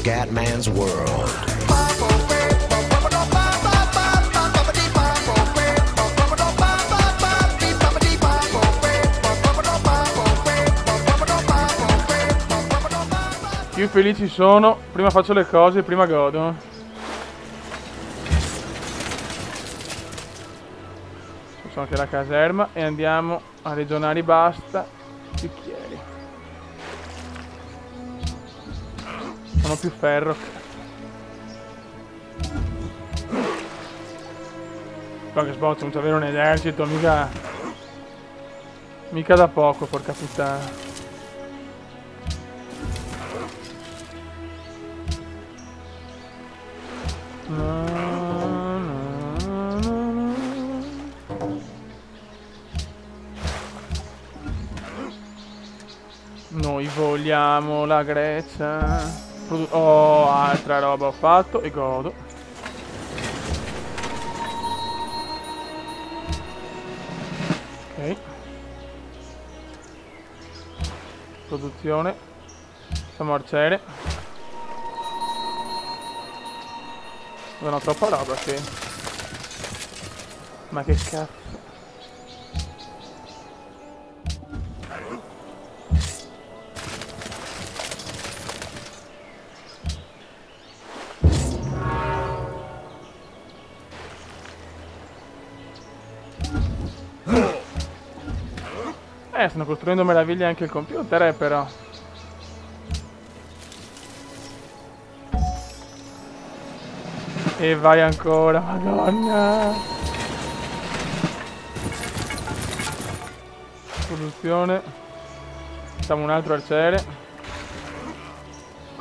Scatman's World. Più felici sono, prima faccio le cose, prima godo. Facciamo anche la caserma e andiamo a regionare basta bicchieri. Non ho più ferro. Però che sboccio, non c'è avere un esercito, mica da poco, porca puttana. Noi vogliamo la Grecia. Oh, altra roba ho fatto e godo. Ok. Produzione. Siamo arciere. Non ho troppa roba, sì. Ma che cazzo. Stanno costruendo meraviglie anche il computer, però. E vai ancora, madonna. Produzione. Facciamo un altro arciere.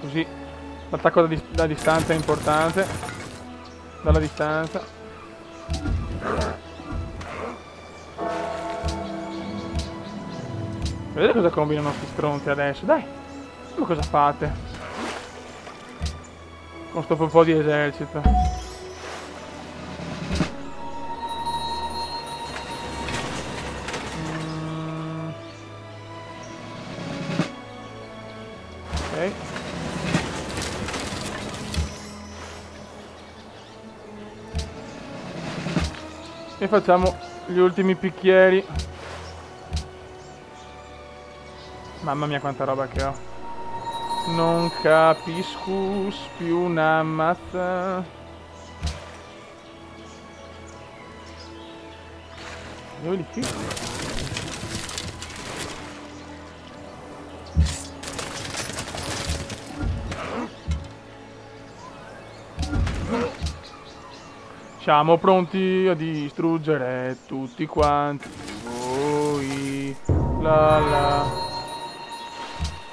Così l'attacco da distanza è importante. Dalla distanza. Vedete cosa combinano questi stronzi adesso? Dai! Ma cosa fate? Con sto po' di esercito. Ok. E facciamo gli ultimi picchieri. Mamma mia quanta roba che ho. Non capisco più una mazza. Dove li fico? Siamo pronti a distruggere tutti quanti voi. La la.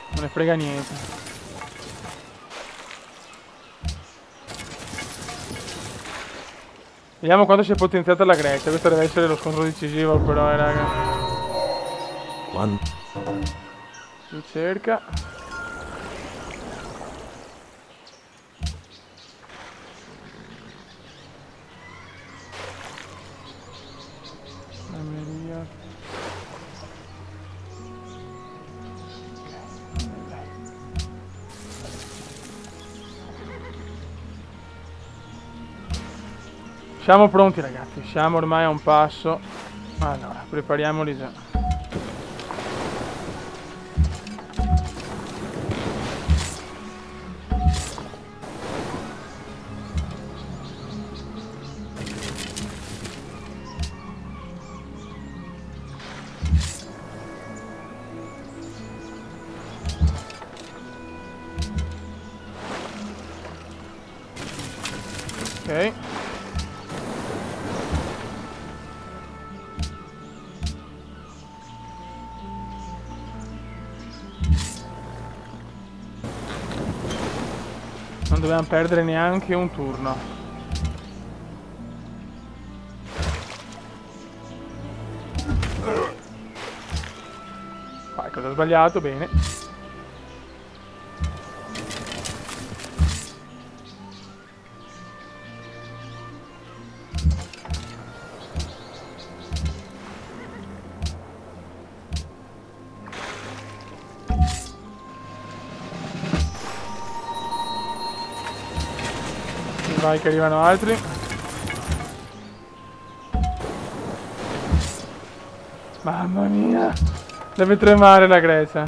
Non ne frega niente. Vediamo quanto si è potenziata la Grecia. Questo deve essere lo scontro decisivo però, raga. Ricerca. Siamo pronti ragazzi, siamo ormai a un passo. Allora, prepariamoli già. Ok. Non dobbiamo perdere neanche un turno. Vai, cosa ho sbagliato? Bene. Vai che arrivano altri. Mamma mia. Deve tremare la Grecia.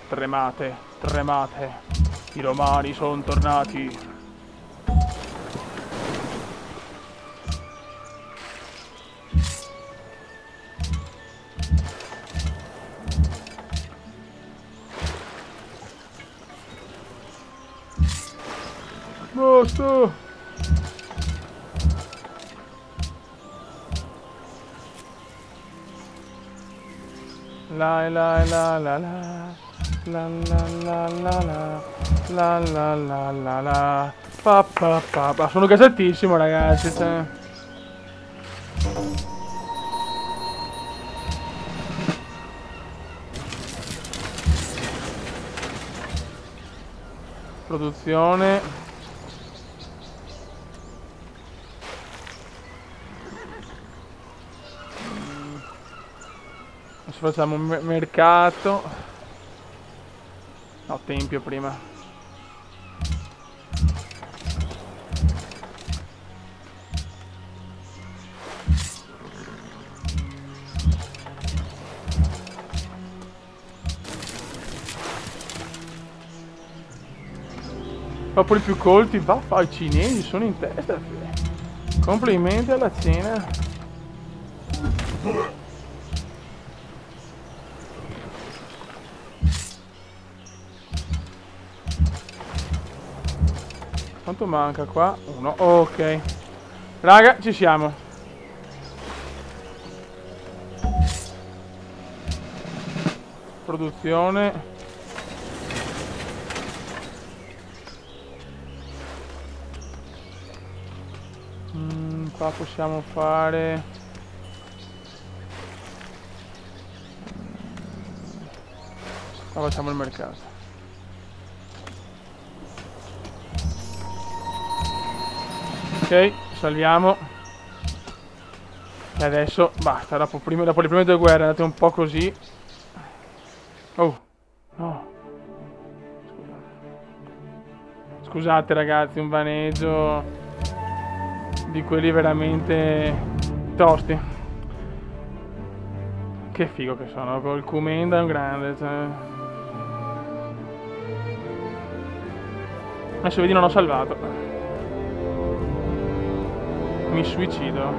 Tremate, tremate. I romani sono tornati. Basta! La la la la la la la la la la la la la la la pa pa pa pa. Sono gasatissimo ragazzi, cioè. Produzione. Adesso facciamo un mercato. No, tempio prima. Popoli più colti, vaffa, i cinesi sono in testa. Complimenti alla Cina. Quanto manca qua? Uno, ok. Raga, ci siamo. Produzione. Qua possiamo fare... Qua facciamo il mercato. Ok, salviamo. E adesso basta, dopo le prime due guerre andate un po' così. Oh, no. Scusate ragazzi, un vaneggio di quelli veramente tosti. Che figo che sono, col Comenda è un grande, cioè. Adesso vedi non ho salvato. Mi suicido.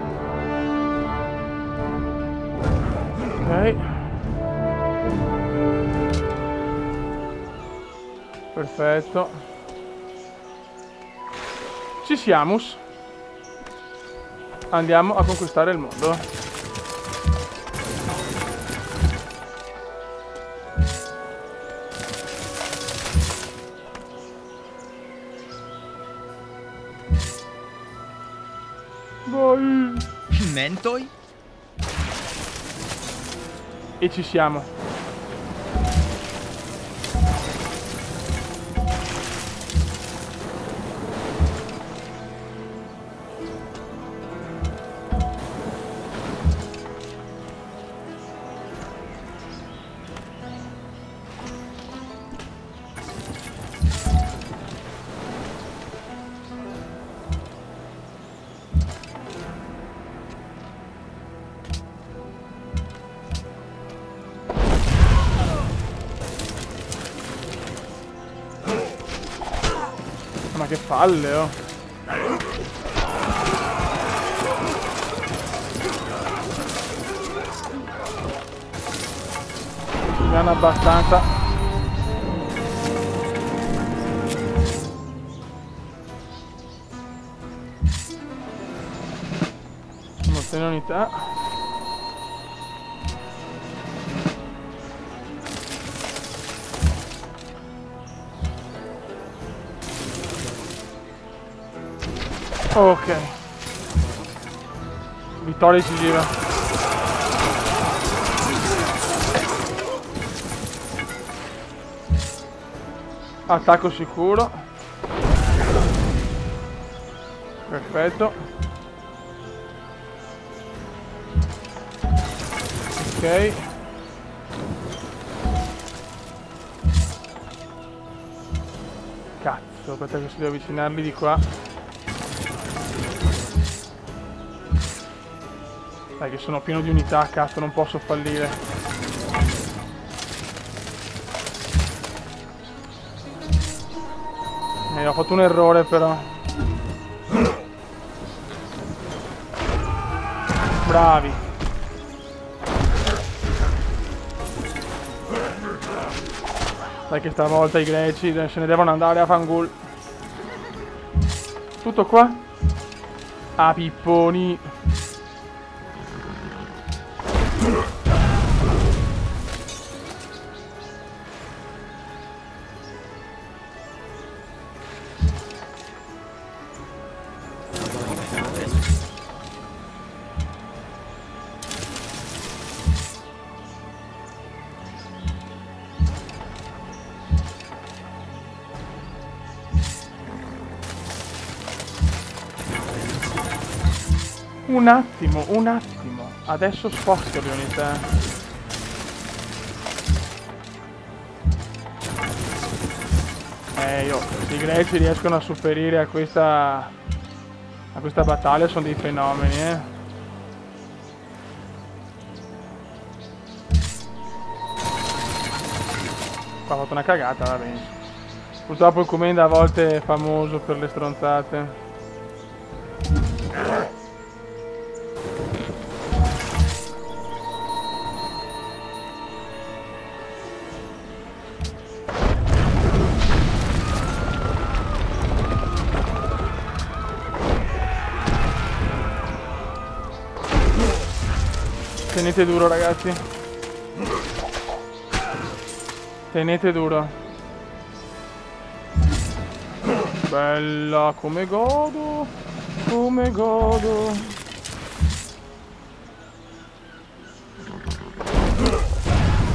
Ok. Perfetto. Ci siamo. Andiamo a conquistare il mondo. Vai. Mentoi? E ci siamo. Ma che palle, oh. Mi hanno abbastanza. Mozione unità. Ok. Vittoria decisiva. Attacco sicuro. Perfetto. Ok. cazzo, aspetta che si deve avvicinarli di qua. Dai che sono pieno di unità, cazzo, non posso fallire. Ho fatto un errore però. Bravi. Dai che stavolta i greci se ne devono andare a fangul. Tutto qua? Ah, pipponi. Un attimo. Adesso sposto le unità. I greci riescono a sopperire a questa battaglia, sono dei fenomeni, Qua ho fatto una cagata, va bene. Purtroppo il Comenda a volte è famoso per le stronzate. Tenete duro ragazzi. Tenete duro. Bella, come godo. Come godo.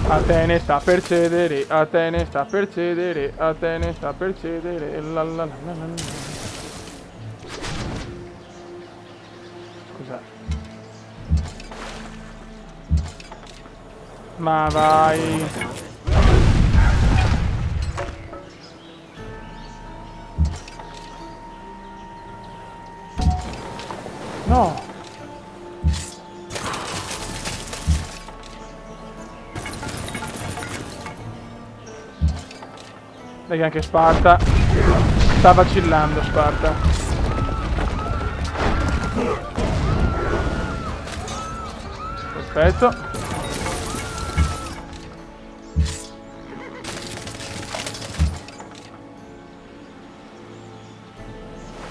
Atene sta per cedere. Atene sta per cedere. Atene sta per cedere. La la la la la. Scusate. Ma vai. No. Dai che anche Sparta sta vacillando, Sparta. Perfetto.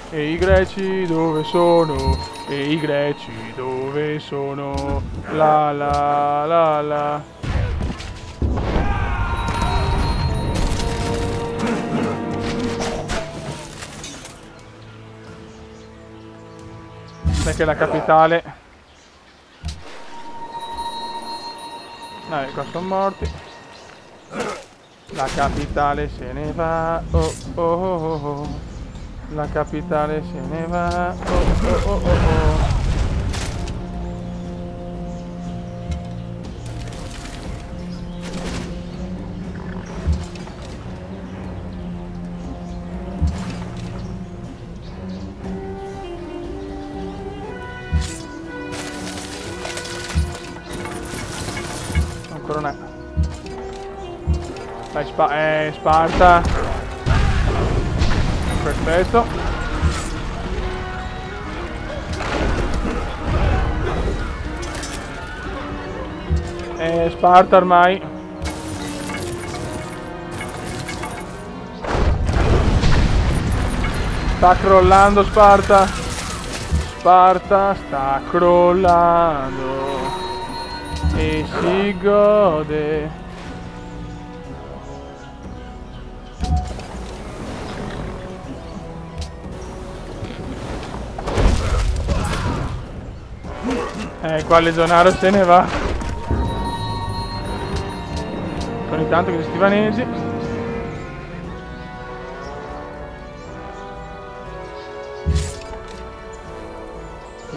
E i greci dove sono? E i greci dove sono? La la la la. Dai che è la capitale. Dai, qua sono morti. La capitale se ne va. Oh oh oh oh. La capitale se ne va. Oh oh oh oh oh. Ancora una. Dai Sparta. Perfetto. Sparta ormai. Sta crollando Sparta. Sparta sta crollando. E si gode. Qua Legionaro se ne va. Con intanto che gli stivanesi.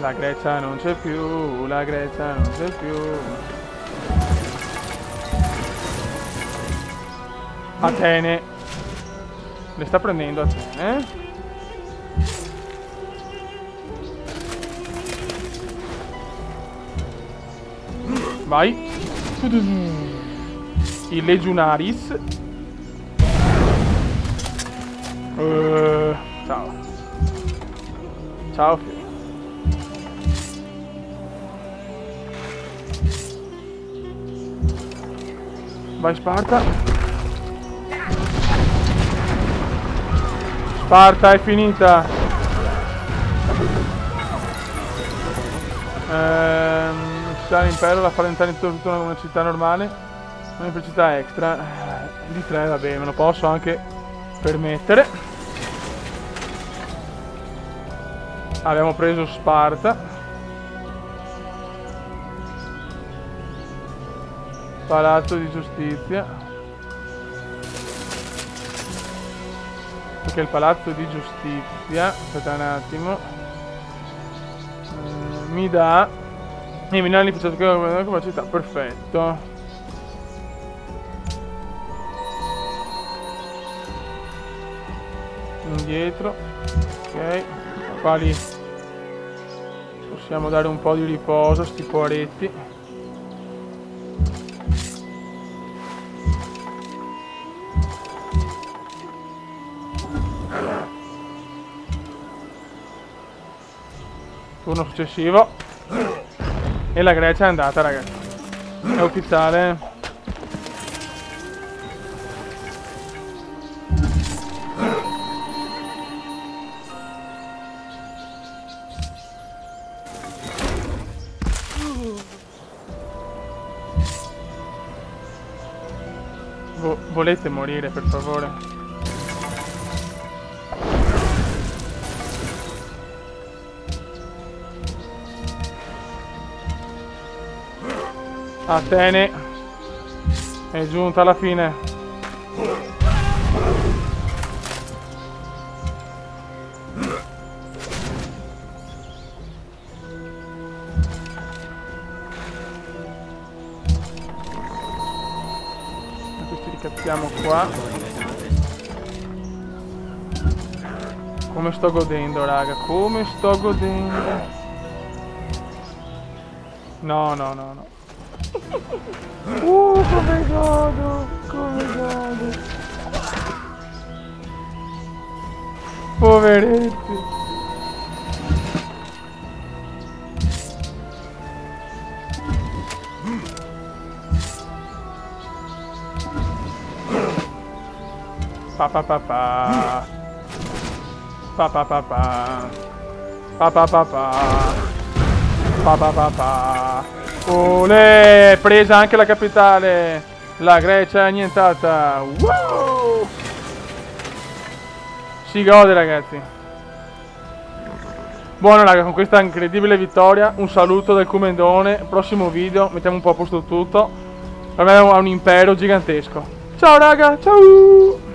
La Grecia non c'è più, la Grecia non c'è più. Atene. Le sta prendendo a te, eh? Vai. I Legionaris. Ciao. Ciao figlio. Vai Sparta. Sparta è finita. Città dell'impero, la fare entrare in tutta una città normale. Una città extra. Di 3, vabbè, me lo posso anche permettere. Abbiamo preso Sparta. Palazzo di giustizia. Perché il palazzo di giustizia, aspetta un attimo, mi dà i minerali facciati con la capacità, perfetto. Indietro, ok, qua lì possiamo dare un po' di riposo a sti poveretti. Turno successivo. E la Grecia è andata, ragazzi. È ufficiale. Volete morire, per favore? Atene è giunta alla fine. Questi li cappiamo qua. Come sto godendo, raga, come sto godendo. No, no, no, no. Come godo, come godo. Poveretti. Pa pa pa pa. Pa pa pa pa. Pa pa pa pa. Pa pa pa pa. Olè, presa anche la capitale. La Grecia è annientata. Wow! Si gode, ragazzi. Buono, raga, con questa incredibile vittoria un saluto dal Comendone. Prossimo video mettiamo un po' a posto tutto. Per me è un impero gigantesco. Ciao raga, ciao.